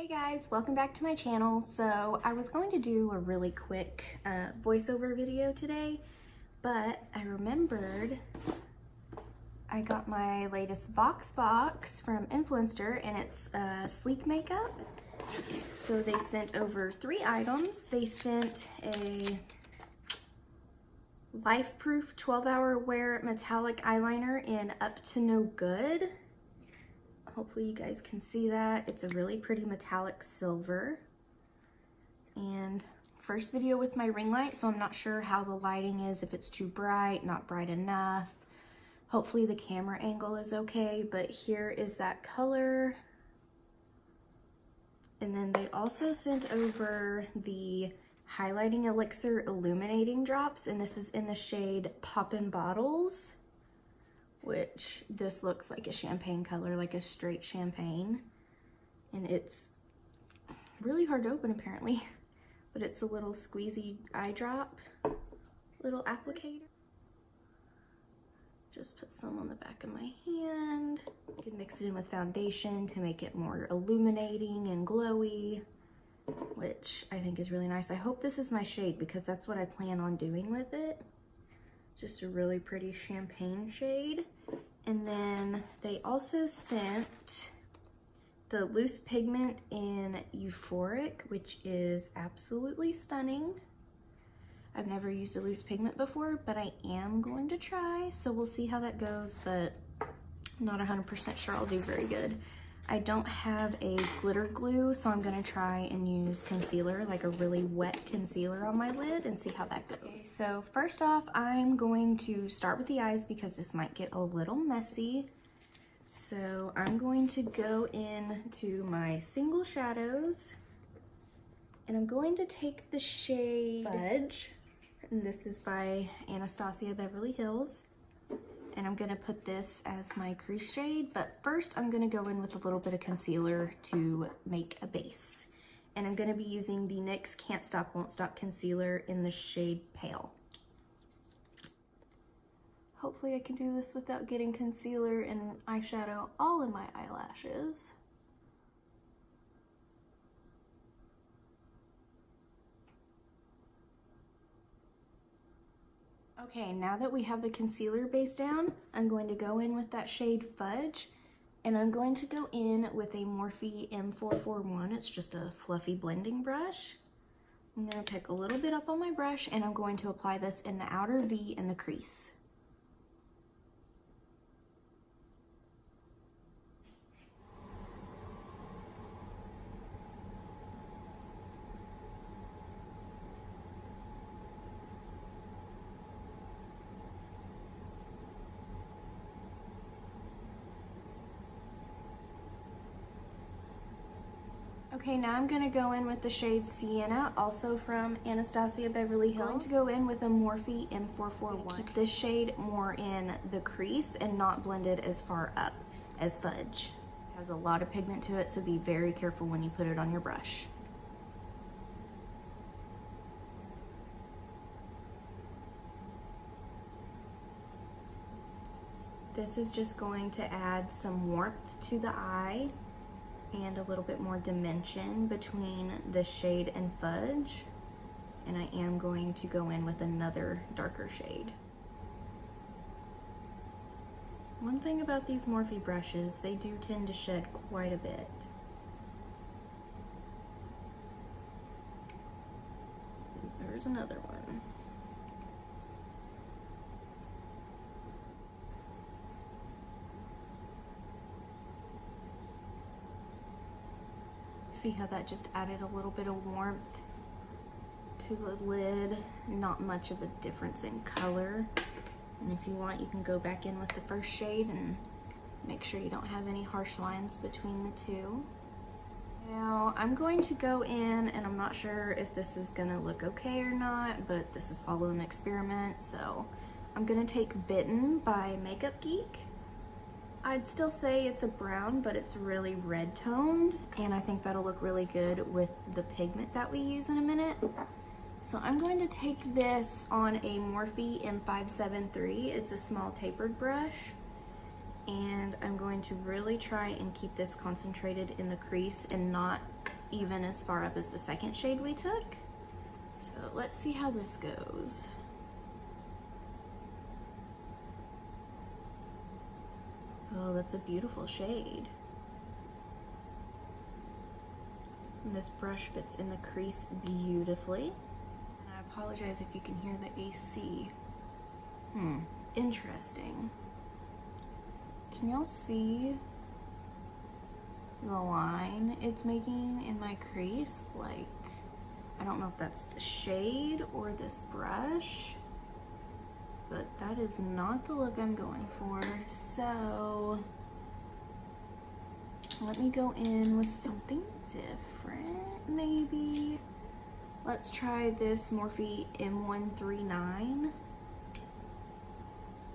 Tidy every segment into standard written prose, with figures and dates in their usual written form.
Hey guys, welcome back to my channel. So I was going to do a really quick voiceover video today, but I remembered I got my latest Vox box from Influencer and it's sleek makeup. So they sent over 3 items. They sent a life-proof 12-hour wear metallic eyeliner in Up to No Good. Hopefully you guys can see that. It's a really pretty metallic silver. And first video with my ring light, so I'm not sure how the lighting is, if it's too bright, not bright enough. Hopefully the camera angle is okay, but here is that color. And then they also sent over the highlighting elixir illuminating drops, and this is in the shade Poppin Bottles, which this looks like a champagne color, like a straight champagne. And it's really hard to open apparently, but it's a little squeezy eye drop, little applicator. Just put some on the back of my hand. You can mix it in with foundation to make it more illuminating and glowy, which I think is really nice. I hope this is my shade because that's what I plan on doing with it. Just a really pretty champagne shade. And then they also sent the loose pigment in Euphoric, which is absolutely stunning. I've never used a loose pigment before, but I am going to try, so we'll see how that goes, but I'm not 100% sure I'll do very good. I don't have a glitter glue, so I'm gonna try and use concealer, like a really wet concealer on my lid, and see how that goes. So first off, I'm going to start with the eyes because this might get a little messy. So I'm going to go into my single shadows, and I'm going to take the shade Fudge, and this is by Anastasia Beverly Hills. And I'm gonna put this as my crease shade, but first I'm gonna go in with a little bit of concealer to make a base. And I'm gonna be using the NYX Can't Stop Won't Stop concealer in the shade Pale. Hopefully I can do this without getting concealer and eyeshadow all in my eyelashes. Okay, now that we have the concealer base down, I'm going to go in with that shade Fudge, and I'm going to go in with a Morphe M441. It's just a fluffy blending brush. I'm going to pick a little bit up on my brush, and I'm going to apply this in the outer V in the crease. Okay, now I'm gonna go in with the shade Sienna, also from Anastasia Beverly Hills. I'm going to go in with a Morphe M441. Keep this shade more in the crease and not blended as far up as Fudge. It has a lot of pigment to it, so be very careful when you put it on your brush. This is just going to add some warmth to the eye and a little bit more dimension between the shade and Fudge. And I am going to go in with another darker shade. One thing about these Morphe brushes, they do tend to shed quite a bit. There's another one. See how that just added a little bit of warmth to the lid? Not much of a difference in color. And if you want, you can go back in with the first shade and make sure you don't have any harsh lines between the two. Now I'm going to go in, and I'm not sure if this is gonna look okay or not, but this is all an experiment. So I'm gonna take Bitten by Makeup Geek. I'd still say it's a brown, but it's really red toned, and I think that'll look really good with the pigment that we use in a minute. So I'm going to take this on a Morphe M573. It's a small tapered brush, and I'm going to really try and keep this concentrated in the crease and not even as far up as the second shade we took. So let's see how this goes. Oh, that's a beautiful shade. And this brush fits in the crease beautifully. And I apologize if you can hear the AC. Interesting. Can y'all see the line it's making in my crease? Like, I don't know if that's the shade or this brush, but that is not the look I'm going for. So let me go in with something different, maybe. Let's try this Morphe M139.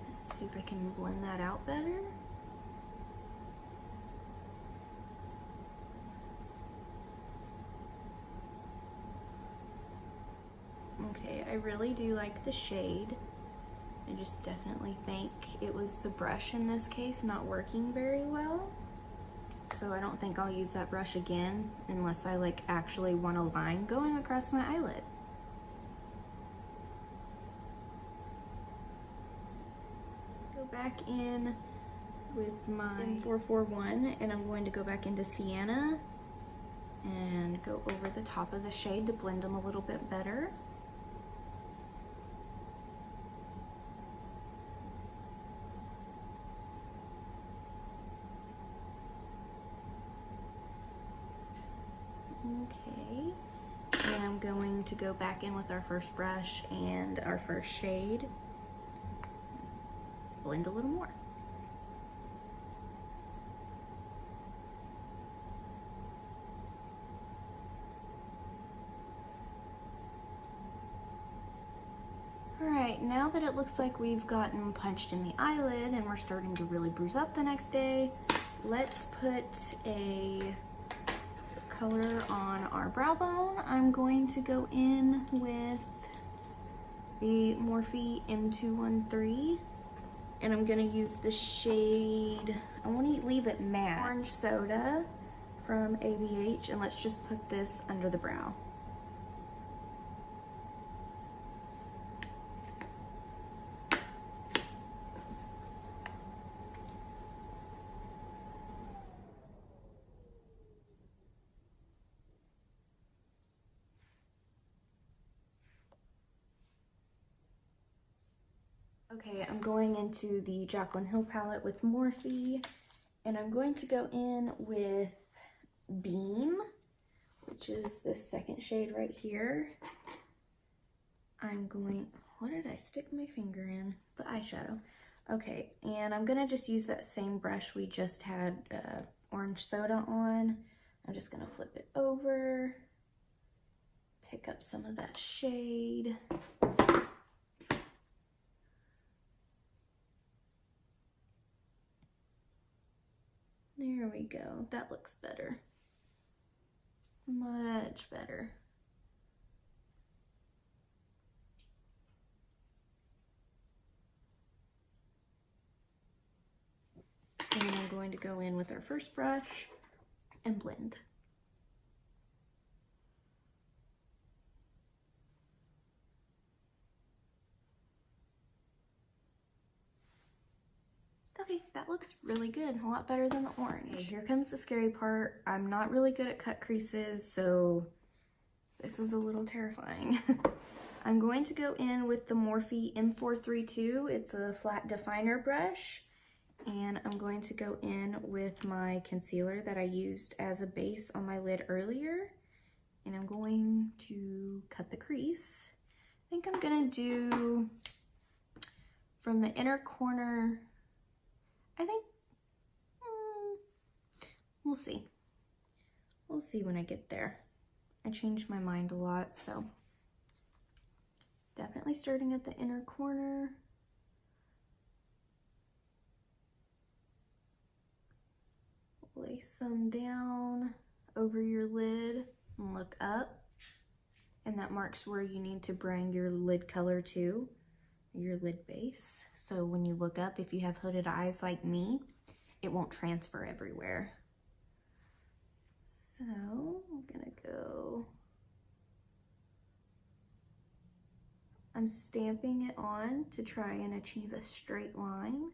Let's see if I can blend that out better. Okay, I really do like the shade. I just definitely think it was the brush in this case not working very well. So I don't think I'll use that brush again unless I like actually want a line going across my eyelid. Go back in with my 441 and I'm going to go back into Sienna and go over the top of the shade to blend them a little bit better. Okay, and I'm going to go back in with our first brush and our first shade, blend a little more. All right, now that it looks like we've gotten punched in the eyelid and we're starting to really bruise up the next day, let's put a color on our brow bone. I'm going to go in with the Morphe M213 and I'm gonna use the shade, I want to leave it matte, Orange Soda from ABH, and let's just put this under the brow. Okay, I'm going into the Jaclyn Hill palette with Morphe, and I'm going to go in with Beam, which is the second shade right here. I'm going, what did I stick my finger in? The eyeshadow. Okay, and I'm gonna just use that same brush we just had Orange Soda on. I'm just gonna flip it over, pick up some of that shade. There we go, that looks better. Much better. And I'm going to go in with our first brush and blend. Okay, that looks really good, a lot better than the orange. Okay, here comes the scary part. I'm not really good at cut creases, so this is a little terrifying. I'm going to go in with the Morphe M432. It's a flat definer brush, and I'm going to go in with my concealer that I used as a base on my lid earlier, and I'm going to cut the crease. I think I'm gonna do from the inner corner, I think, we'll see. We'll see when I get there. I changed my mind a lot, so definitely starting at the inner corner. Lay some down over your lid and look up. And that marks where you need to bring your lid color to, your lid base. So when you look up, if you have hooded eyes like me, it won't transfer everywhere. So I'm gonna go. I'm stamping it on to try and achieve a straight line.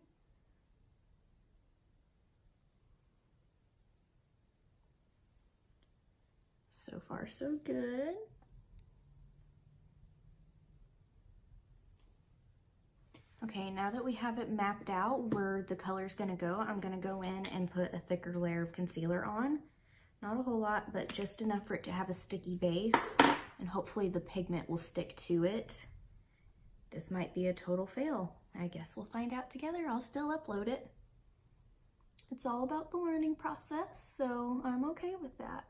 So far, so good. Okay, now that we have it mapped out where the color's gonna go, I'm gonna go in and put a thicker layer of concealer on. Not a whole lot, but just enough for it to have a sticky base, and hopefully the pigment will stick to it. This might be a total fail. I guess we'll find out together. I'll still upload it. It's all about the learning process, so I'm okay with that.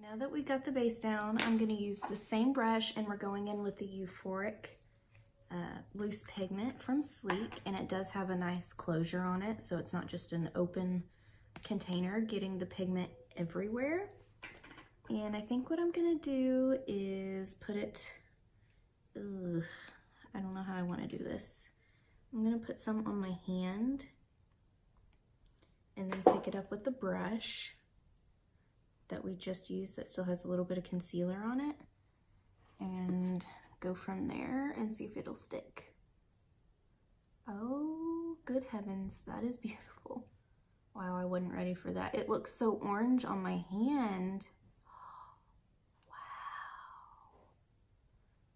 Now that we got the base down, I'm going to use the same brush, and we're going in with the Euphoric loose pigment from Sleek, and it does have a nice closure on it, so it's not just an open container getting the pigment everywhere. And I think what I'm going to do is put it, I don't know how I want to do this. I'm going to put some on my hand and then pick it up with the brush that we just used that still has a little bit of concealer on it, and go from there and see if it'll stick. Oh, good heavens, that is beautiful. Wow, I wasn't ready for that. It looks so orange on my hand. Wow.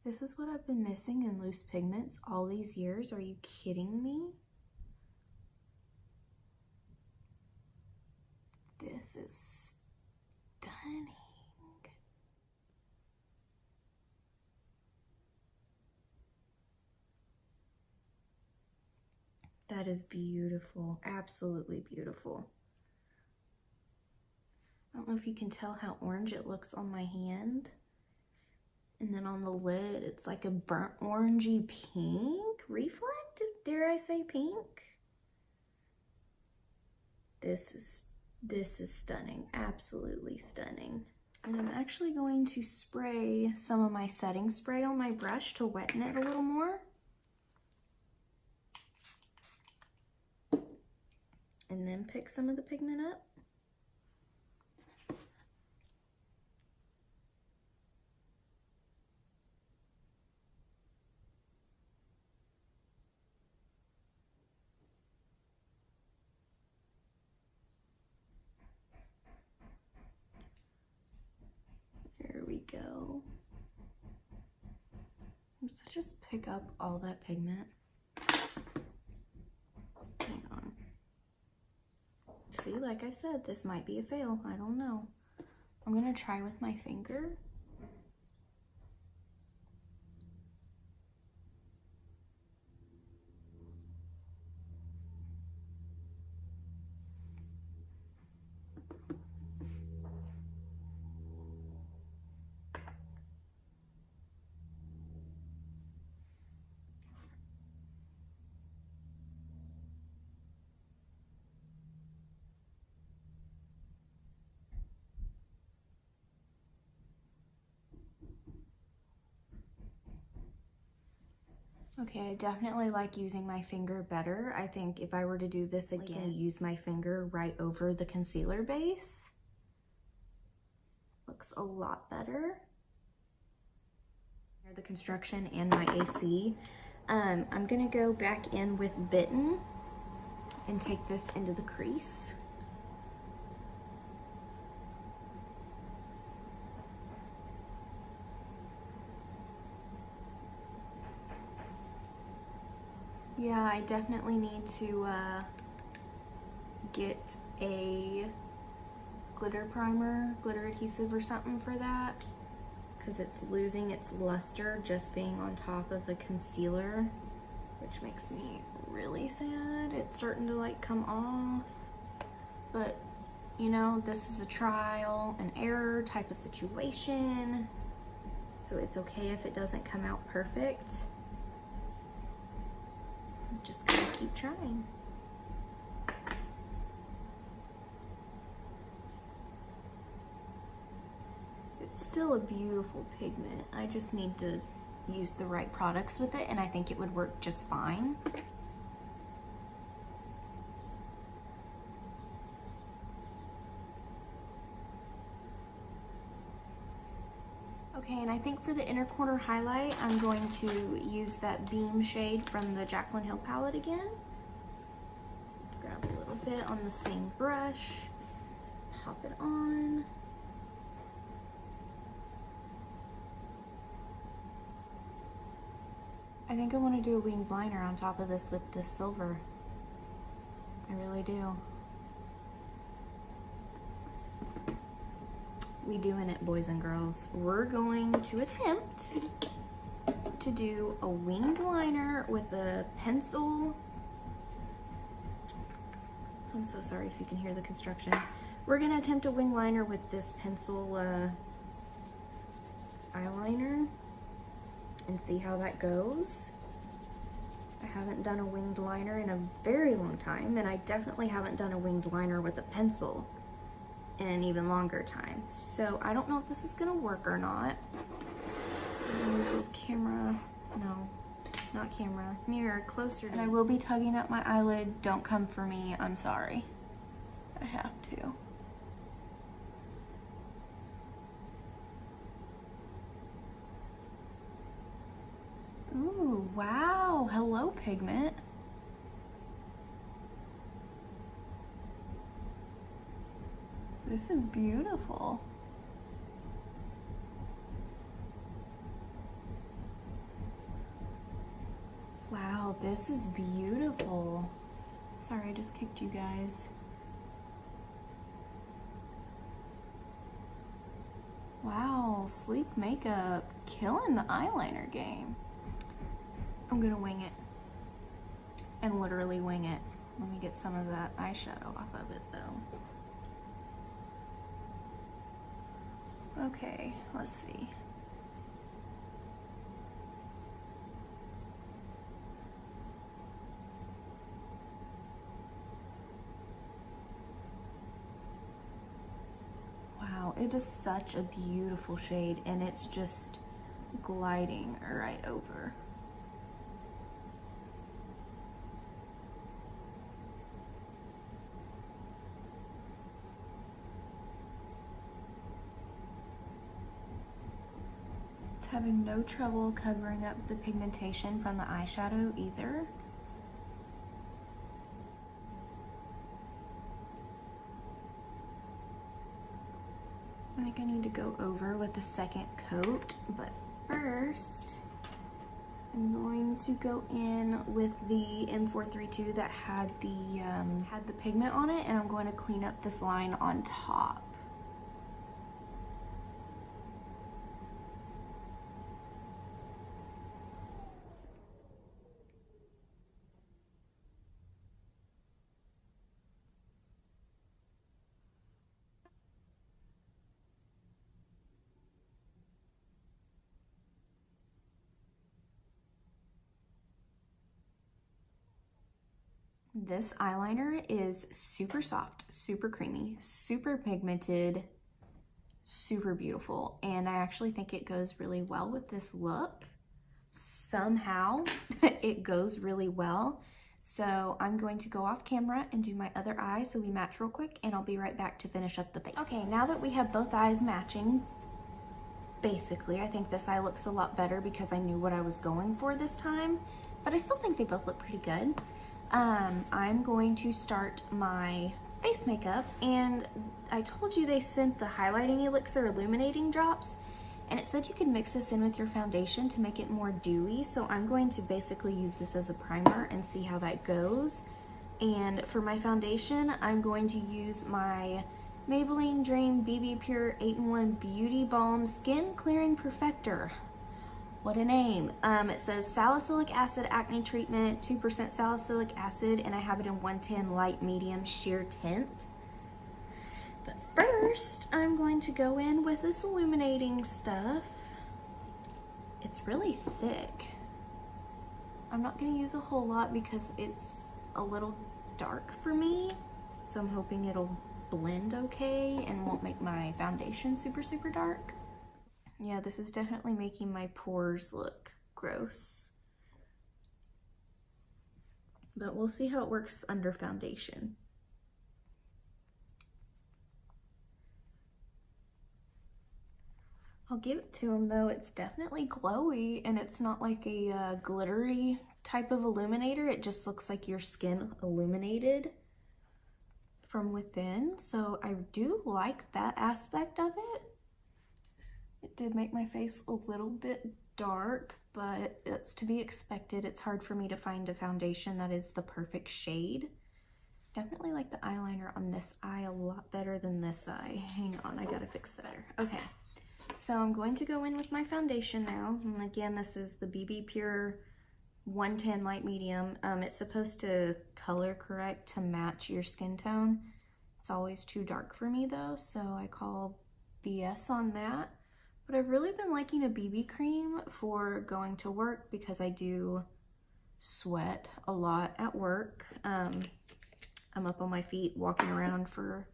This is what I've been missing in loose pigments all these years. Are you kidding me? This is stunning. That is beautiful, absolutely beautiful. I don't know if you can tell how orange it looks on my hand. And then on the lid, it's like a burnt orangey pink, reflective, dare I say pink? This is stunning, absolutely stunning. And I'm actually going to spray some of my setting spray on my brush to wetten it a little more. And then pick some of the pigment up. There we go. Just pick up all that pigment. Hang on. See, like I said, this might be a fail. I don't know. I'm gonna try with my finger. Okay, I definitely like using my finger better. I think if I were to do this again, use my finger right over the concealer base. Looks a lot better. The construction and my AC. I'm gonna go back in with Bitten and take this into the crease. Yeah, I definitely need to get a glitter primer, glitter adhesive or something for that, because it's losing its luster just being on top of the concealer, which makes me really sad. It's starting to like come off, but you know, this is a trial and error type of situation, so it's okay if it doesn't come out perfect. just gotta keep trying. It's still a beautiful pigment. I just need to use the right products with it, and I think it would work just fine. Okay, and I think for the inner corner highlight, I'm going to use that Beam shade from the Jaclyn Hill palette again. Grab a little bit on the same brush, pop it on. I think I want to do a winged liner on top of this with this silver. I really do. We doing it, boys and girls. We're going to attempt to do a winged liner with a pencil. I'm so sorry if you can hear the construction. We're gonna attempt a winged liner with this pencil eyeliner and see how that goes. I haven't done a winged liner in a very long time, and I definitely haven't done a winged liner with a pencil in an even longer time. So I don't know if this is gonna work or not. Move this camera, no, not camera, mirror closer. And I will be tugging up my eyelid. Don't come for me, I'm sorry. I have to. Ooh, wow, hello pigment. This is beautiful. Wow, this is beautiful. Sorry, I just kicked you guys. Wow, sleek makeup, killing the eyeliner game. I'm gonna wing it, and literally wing it. Let me get some of that eyeshadow off of it though. Okay, let's see. Wow, it is such a beautiful shade, and it's just gliding right over. Having no trouble covering up the pigmentation from the eyeshadow either. I think I need to go over with the second coat, but first I'm going to go in with the M432 that had the pigment on it, and I'm going to clean up this line on top. This eyeliner is super soft, super creamy, super pigmented, super beautiful, and I actually think it goes really well with this look. Somehow it goes really well. So I'm going to go off camera and do my other eye so we match real quick, and I'll be right back to finish up the face. Okay, now that we have both eyes matching, basically, I think this eye looks a lot better because I knew what I was going for this time, but I still think they both look pretty good. I'm going to start my face makeup, and I told you they sent the highlighting elixir illuminating drops, and it said you could mix this in with your foundation to make it more dewy, so I'm going to basically use this as a primer and see how that goes. And for my foundation, I'm going to use my Maybelline Dream BB Pure 8-in-1 Beauty Balm Skin Clearing Perfector. What a name. It says salicylic acid acne treatment, 2% salicylic acid, and I have it in 110 light medium sheer tint. But first, I'm going to go in with this illuminating stuff. It's really thick. I'm not gonna use a whole lot because it's a little dark for me. So I'm hoping it'll blend okay and won't make my foundation super, super dark. Yeah, this is definitely making my pores look gross. But we'll see how it works under foundation. I'll give it to him though, it's definitely glowy and it's not like a glittery type of illuminator. It just looks like your skin illuminated from within. So I do like that aspect of it. It did make my face a little bit dark, but it's to be expected. It's hard for me to find a foundation that is the perfect shade. Definitely like the eyeliner on this eye a lot better than this eye. Hang on, I gotta fix that better. Okay, so I'm going to go in with my foundation now. And again, this is the BB Pure 110 Light Medium. It's supposed to color correct to match your skin tone. It's always too dark for me though, so I call BS on that. But I've really been liking a BB cream for going to work because I do sweat a lot at work. I'm up on my feet walking around for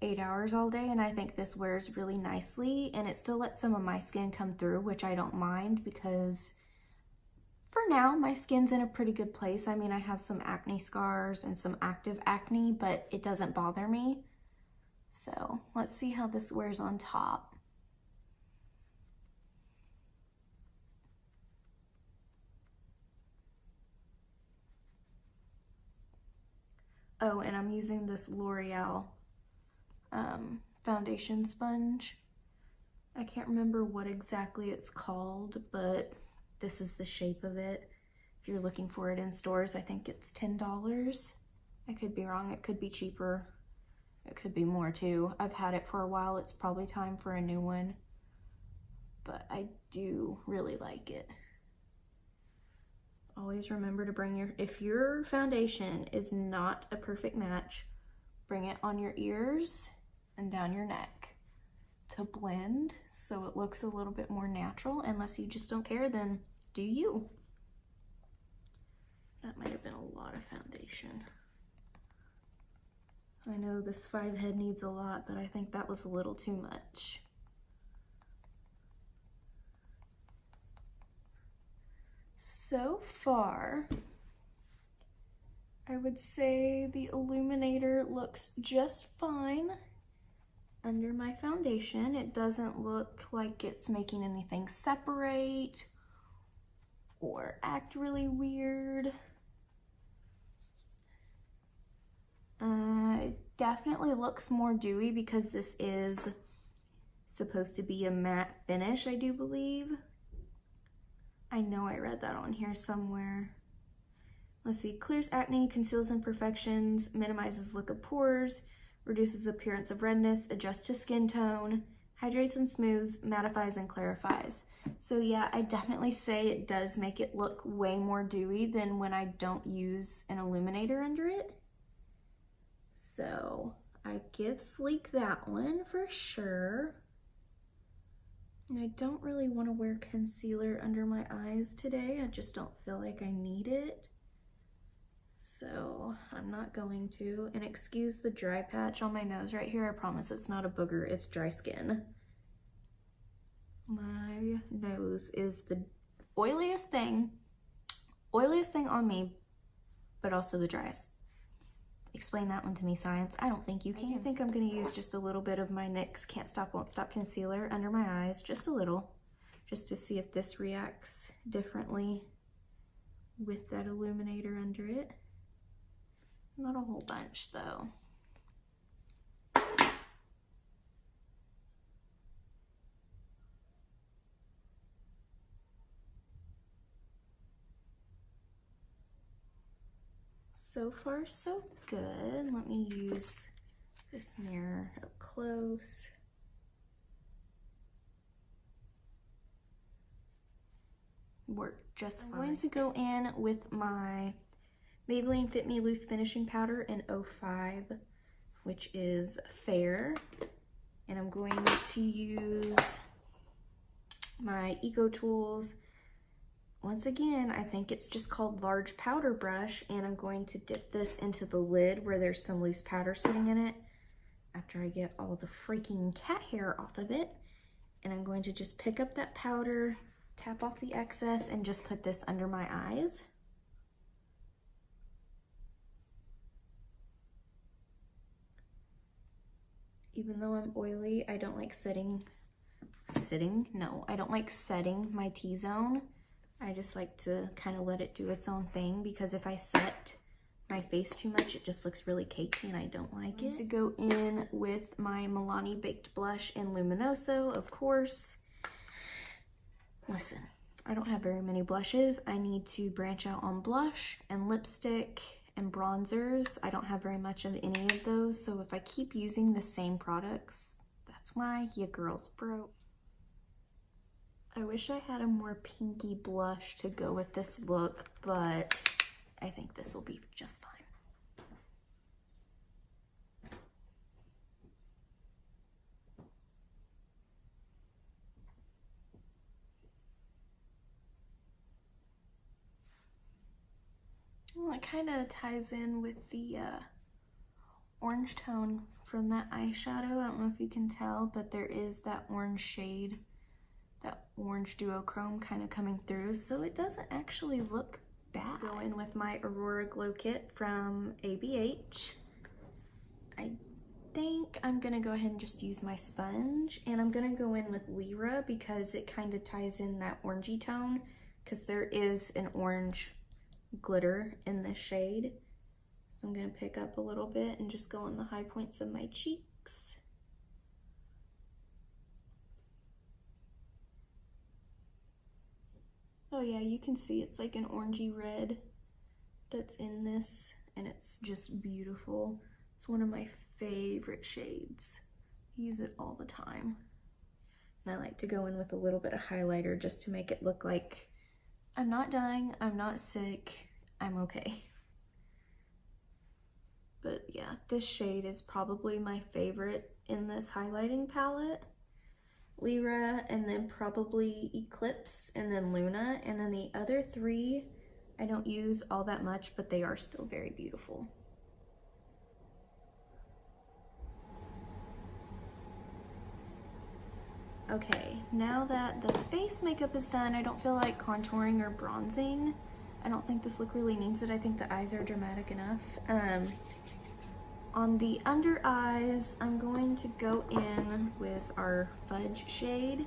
8 hours all day, and I think this wears really nicely, and it still lets some of my skin come through, which I don't mind because for now my skin's in a pretty good place. I mean, I have some acne scars and some active acne, but it doesn't bother me. So let's see how this wears on top. Oh, and I'm using this L'Oreal foundation sponge. I can't remember what exactly it's called, but this is the shape of it. If you're looking for it in stores, I think it's $10. I could be wrong, it could be cheaper. It could be more too. I've had it for a while, it's probably time for a new one. But I do really like it. Always remember to bring if your foundation is not a perfect match, bring it on your ears and down your neck to blend so it looks a little bit more natural. Unless you just don't care, then do you. That might have been a lot of foundation. I know this 5 head needs a lot, but I think that was a little too much. So far, I would say the illuminator looks just fine under my foundation. It doesn't look like it's making anything separate or act really weird. It definitely looks more dewy because this is supposed to be a matte finish, I do believe. I know I read that on here somewhere. Let's see, clears acne, conceals imperfections, minimizes look of pores, reduces appearance of redness, adjusts to skin tone, hydrates and smooths, mattifies and clarifies. So yeah, I definitely say it does make it look way more dewy than when I don't use an illuminator under it. So I give Sleek that one for sure. And I don't really want to wear concealer under my eyes today. I just don't feel like I need it. So I'm not going to. And excuse the dry patch on my nose right here. I promise it's not a booger, it's dry skin. My nose is the oiliest thing on me, but also the driest. Explain that one to me, science. I don't think you can. I think I'm going to use just a little bit of my NYX Can't Stop Won't Stop concealer under my eyes, just a little, just to see if this reacts differently with that illuminator under it. Not a whole bunch though. So far, so good. Let me use this mirror up close. Worked just fine. I'm going to go in with my Maybelline Fit Me Loose Finishing Powder in 05, which is fair. And I'm going to use my Eco Tools once again, I think it's just called large powder brush, and I'm going to dip this into the lid where there's some loose powder sitting in it after I get all the freaking cat hair off of it. And I'm going to just pick up that powder, tap off the excess, and just put this under my eyes. Even though I'm oily, I don't like I don't like setting my T-zone. I just like to kind of let it do its own thing, because if I set my face too much, it just looks really cakey and I don't like it. To go in with my Milani Baked Blush in Luminoso, of course. Listen, I don't have very many blushes. I need to branch out on blush and lipstick and bronzers. I don't have very much of any of those, so if I keep using the same products, that's why your girl's broke. I wish I had a more pinky blush to go with this look, but I think this will be just fine. Well, it kind of ties in with the orange tone from that eyeshadow. I don't know if you can tell, but there is that orange shade, that orange duochrome kind of coming through, so it doesn't actually look bad. Go in with my Aurora Glow Kit from ABH. I think I'm gonna go ahead and just use my sponge, and I'm gonna go in with Lyra because it kind of ties in that orangey tone, because there is an orange glitter in this shade. So I'm gonna pick up a little bit and just go on the high points of my cheeks. Oh yeah, you can see it's like an orangey red that's in this, and it's just beautiful. It's one of my favorite shades. I use it all the time. And I like to go in with a little bit of highlighter just to make it look like I'm not dying, I'm not sick, I'm okay. But yeah, this shade is probably my favorite in this highlighting palette. Lyra, and then probably Eclipse, and then Luna, and then the other three I don't use all that much, but they are still very beautiful. Okay, now that the face makeup is done, I don't feel like contouring or bronzing. I don't think this look really needs it. I think the eyes are dramatic enough. On the under eyes, I'm going to go in with our Fudge shade,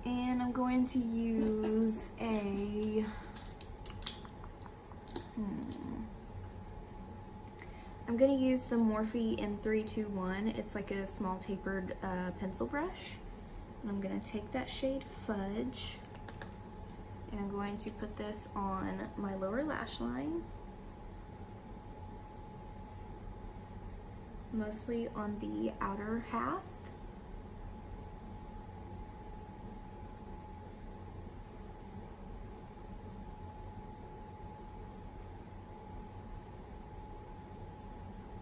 and I'm going to use a, I'm going to use the Morphe in 321. It's like a small tapered pencil brush. And I'm going to take that shade Fudge, and I'm going to put this on my lower lash line. Mostly on the outer half.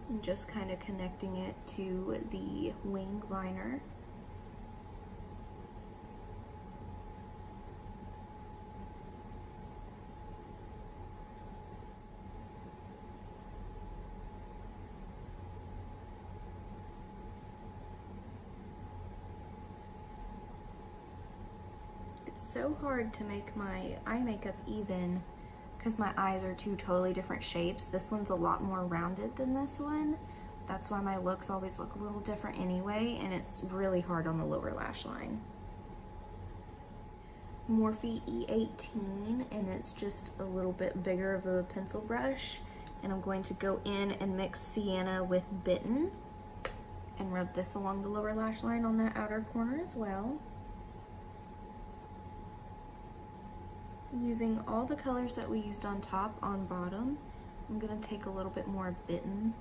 And just kind of connecting it to the wing liner. So hard to make my eye makeup even because my eyes are two totally different shapes. This one's a lot more rounded than this one. That's why my looks always look a little different anyway, and it's really hard on the lower lash line. Morphe E18, and it's just a little bit bigger of a pencil brush, and I'm going to go in and mix Sienna with Bitten and rub this along the lower lash line on that outer corner as well. Using all the colors that we used on top, on bottom, I'm going to take a little bit more Bitten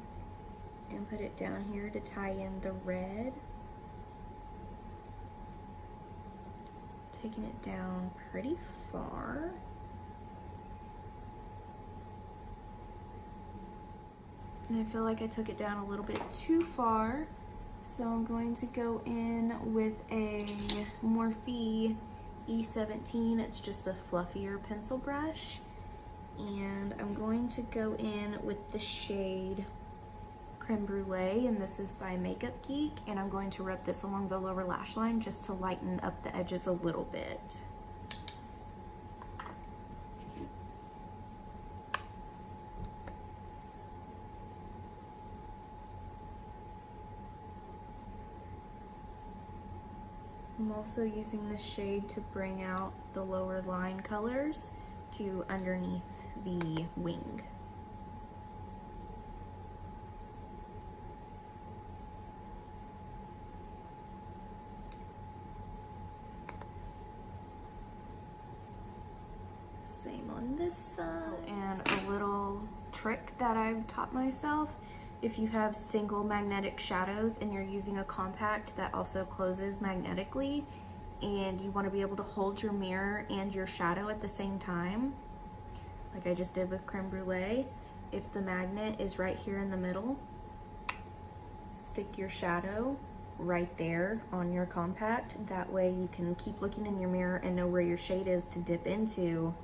and put it down here to tie in the red. Taking it down pretty far. And I feel like I took it down a little bit too far, so I'm going to go in with a Morphe E17. It's just a fluffier pencil brush. And I'm going to go in with the shade Creme Brulee, and this is by Makeup Geek, and I'm going to rub this along the lower lash line just to lighten up the edges a little bit. I'm also using this shade to bring out the lower line colors to underneath the wing. Same on this side. And a little trick that I've taught myself: if you have single magnetic shadows and you're using a compact that also closes magnetically, and you want to be able to hold your mirror and your shadow at the same time, like I just did with Creme Brulee, if the magnet is right here in the middle, stick your shadow right there on your compact. That way you can keep looking in your mirror and know where your shade is to dip into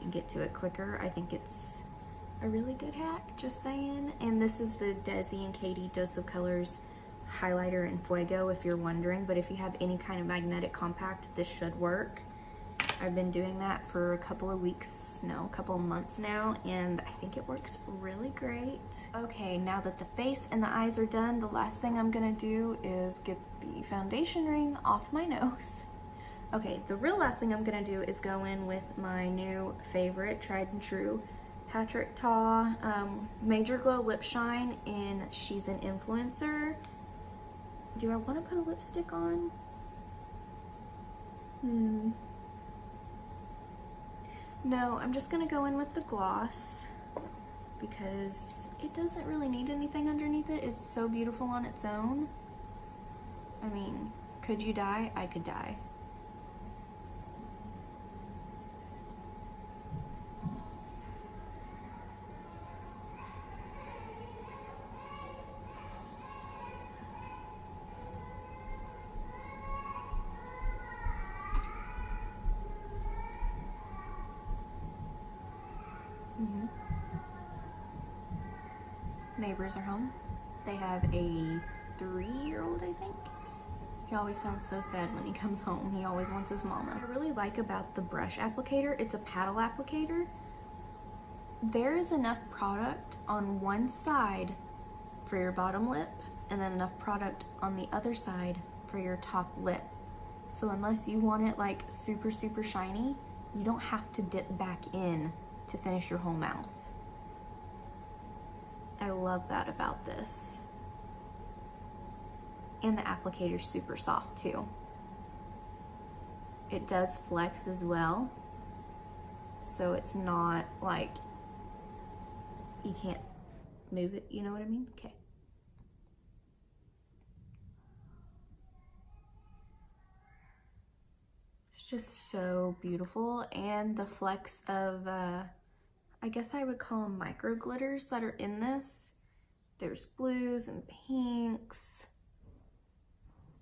and get to it quicker. I think it's a really good hack, just saying. And this is the Desi and Katie Dose of Colors highlighter in Fuego, if you're wondering. But if you have any kind of magnetic compact, this should work. I've been doing that for a couple of months now, and I think it works really great. Okay, now that the face and the eyes are done, the last thing I'm gonna do is get the foundation ring off my nose. Okay, the real last thing I'm gonna do is go in with my new favorite, tried and true, Patrick Ta Major Glow Lip Shine in She's an Influencer. Do I want to put a lipstick on? No, I'm just gonna go in with the gloss because it doesn't really need anything underneath it. It's so beautiful on its own. I mean, could you die? I could die. Neighbors are home. They have a 3-year-old, I think. He always sounds so sad when he comes home. He always wants his mama. What I really like about the brush applicator, it's a paddle applicator. There is enough product on one side for your bottom lip and then enough product on the other side for your top lip. So unless you want it like super, super shiny, you don't have to dip back in to finish your whole mouth. I love that about this. And the applicator's super soft too. It does flex as well, so it's not like you can't move it, you know what I mean? Okay. It's just so beautiful, and the flecks of I guess I would call them micro glitters that are in this. There's blues and pinks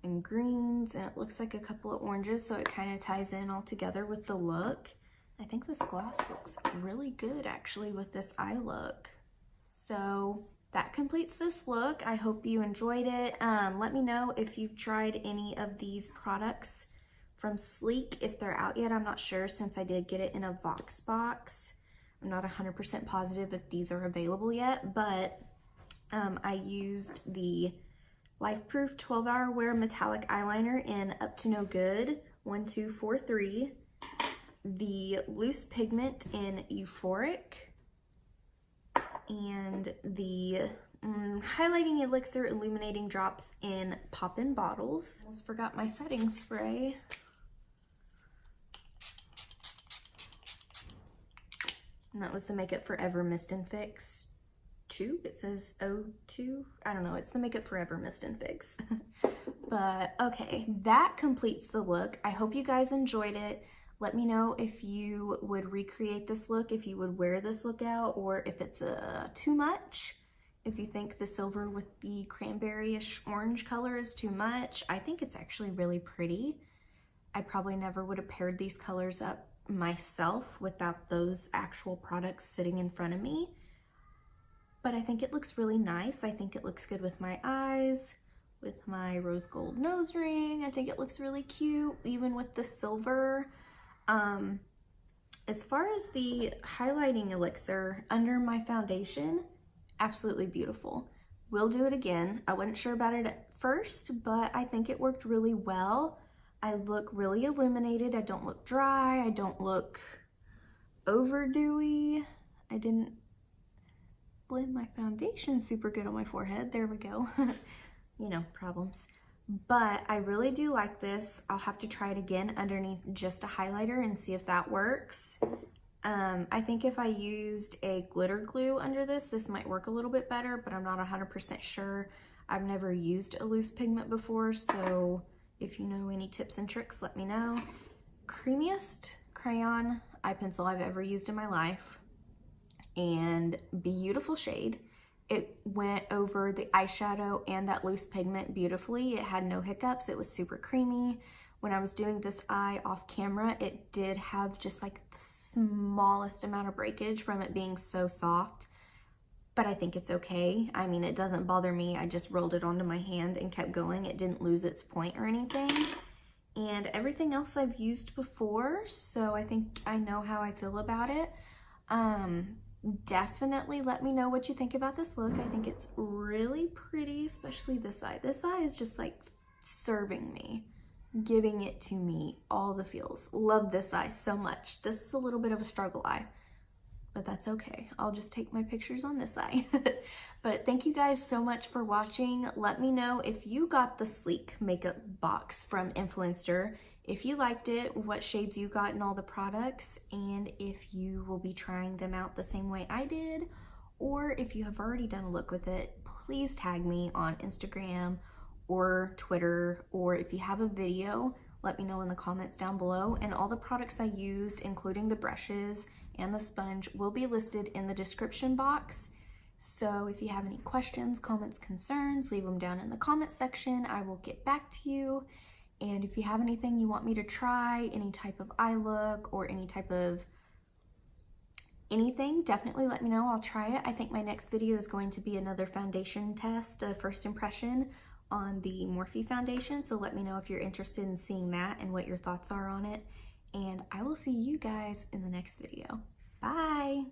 and greens, and it looks like a couple of oranges, so it kind of ties in all together with the look. I think this gloss looks really good actually with this eye look. So that completes this look. I hope you enjoyed it. Let me know if you've tried any of these products from Sleek, if they're out yet. I'm not sure, since I did get it in a Vox box. I'm not 100% positive if these are available yet, but I used the Life Proof 12-Hour Wear Metallic Eyeliner in Up to No Good 1243, the Loose Pigment in Euphoric, and the Highlighting Elixir Illuminating Drops in Poppin bottles. Almost forgot my setting spray. And that was the Makeup Forever Mist and Fix 2. It says 02. I don't know. It's the Makeup Forever Mist and Fix. But okay, that completes the look. I hope you guys enjoyed it. Let me know if you would recreate this look, if you would wear this look out, or if it's too much. If you think the silver with the cranberry-ish orange color is too much. I think it's actually really pretty. I probably never would have paired these colors up myself without those actual products sitting in front of me. But I think it looks really nice. I think it looks good with my eyes, with my rose gold nose ring. I think it looks really cute, even with the silver. As far as the highlighting elixir under my foundation, absolutely beautiful. Will do it again. I wasn't sure about it at first, but I think it worked really well. I look really illuminated. I don't look dry. I don't look over dewy. I didn't blend my foundation super good on my forehead. There we go. You know, problems. But I really do like this. I'll have to try it again underneath just a highlighter and see if that works. I think if I used a glitter glue under this, this might work a little bit better, but I'm not 100% sure. I've never used a loose pigment before, so if you know any tips and tricks, let me know. Creamiest crayon eye pencil I've ever used in my life, and beautiful shade. It went over the eyeshadow and that loose pigment beautifully. It had no hiccups. It was super creamy. When I was doing this eye off camera, it did have just like the smallest amount of breakage from it being so soft, but I think it's okay. I mean, it doesn't bother me. I just rolled it onto my hand and kept going. It didn't lose its point or anything. And everything else I've used before, so I think I know how I feel about it. Definitely let me know what you think about this look. I think it's really pretty, especially this eye. This eye is just like serving me, giving it to me, all the feels. Love this eye so much. This is a little bit of a struggle eye, but that's okay. I'll just take my pictures on this eye. But thank you guys so much for watching. Let me know if you got the sleek makeup box from Influencer, if you liked it, what shades you got in all the products, and if you will be trying them out the same way I did, or if you have already done a look with it, please tag me on Instagram or Twitter, or if you have a video, let me know in the comments down below. And all the products I used, including the brushes and the sponge, will be listed in the description box. So if you have any questions, comments, concerns, leave them down in the comment section. I will get back to you. And if you have anything you want me to try, any type of eye look or any type of anything, definitely let me know. I'll try it. I think my next video is going to be another foundation test, a first impression on the Morphe foundation. So let me know if you're interested in seeing that and what your thoughts are on it. And I will see you guys in the next video. Bye.